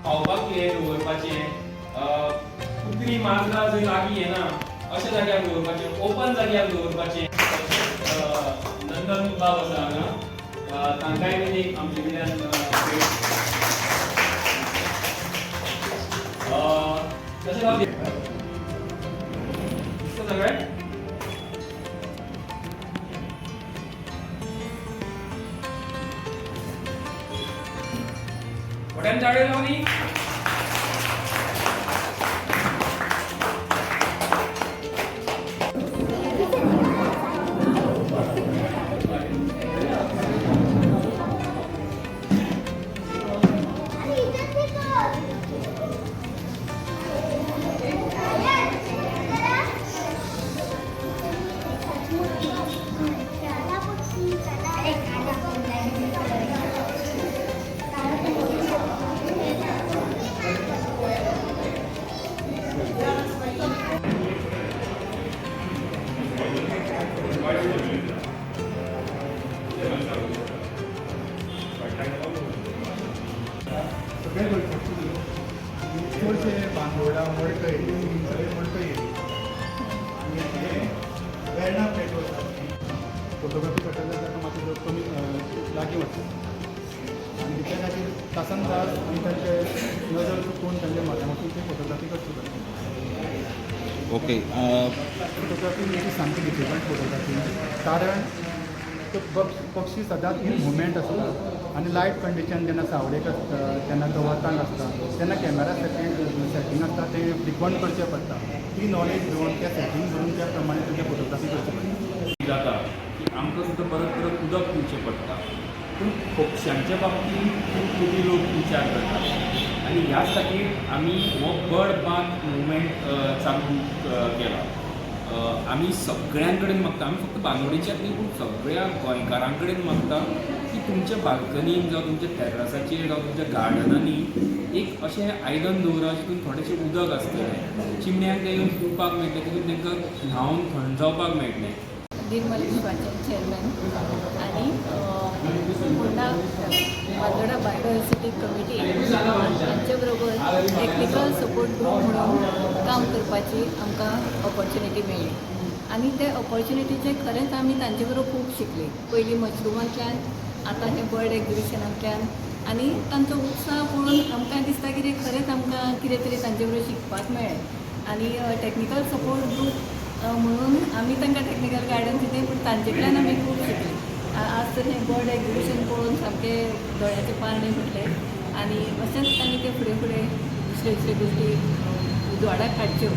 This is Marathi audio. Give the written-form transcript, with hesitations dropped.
खावपाक कितें दवरपाचें, कुत्री माजरां जंय लागीं येना अशा जाग्यार दवरपाचें, ओपन जाग्यार दवरपाचें. नंदन बाब आसा हांगा, तांकांय बीन एक आमचे कडल्यान तशें हांव दिसता सगळें. What चाळे लावली. चडशे बांदोडा मडकय सगळे मडकय आनी ते वेर्णा प्लेटो आसा फोटोग्राफी करतले ताका मातशें कमी लागीं वचता आनी त्या खातीर तासान तास आमी तांचे नजर चुकोवन तांचे माध्यमातून ते फोटोग्राफी करची पडटा. ओके. फोटोग्राफी म्हणजे सामकी डिफिकल्ट फोटोग्राफी, कारण तो पक्षी सदांच इन मुवमेंट आसता आनी लायट कंडिशन जेन्ना सावळेक आसता तेन्ना तो वतान आसता तेन्ना कॅमेरा सेटींग आसता तें फ्रिक्वंट करचें पडटा. ती नॉलेज घेवन त्या सेटींग करून त्या प्रमाणे तुमच्या फोटोग्राफी करची पडटा. जाता की आमकां सुद्दां परत परत उदक पिवचें पडटा, पूण पक्ष्यांच्या बाबतींत खूब कमी लोक विचार करतात आनी ह्याच खातीर आमी हो बर्ड बाथ मुवमेंट चालू केला. आमी सगळ्यां कडेन मागता, आमी फक्त बांदोडेच्याच न्ही पूण सगळ्या गोंयकारां कडेन मागता की तुमच्या बाल्कनीन जावं तुमच्या टॅर्रासाचेर जावं तुमच्या गार्डनांनी एक अशें आयदन दवरा जितून थोडेशें उदक आसतलें, चिमण्यांक ते येवन पिवपाक मेळटलें, तितून तांकां न्हांवन थंड जावपाक मेळटलें. निर्मल विश्वाचे चेअरमॅन आणि बांदोडा बायोडायव्हर्सिटी कमिटी हांचे बरोबर टेक्निकल सपोर्ट ग्रूप म्हणून काम करपाची आमकां ऑपॉर्च्युनिटी मेळ्ळी आनी ते ऑपॉर्च्युनिटीचे खरेंच आमी तांचे बरोबर खूब शिकली. पयलीं मशरुमांतल्यान, आतां हे बर्ड एक्झिबिशनांतल्यान आनी तांचो उत्साह पळोवन आमकां दिसता की खरेंच आमकां कितें तरी तांचे बरोबर शिकपाक मेळ्ळें. आनी टेक्निकल सपोर्ट ग्रूप म्हणून आमी तांकां टेक्निकल गायडन्स दिलें, पूण तांचे कडल्यान आमी खूब शिकली. आज तर हें बर्ड एक्झिबिशन पळोवन सामकें दोळ्याचे पारणे सुटले आनी अशेंच तांणी ते फुडें फुडें दुसरे दुसरे गोश्टी उजवाडाक हाडच्यो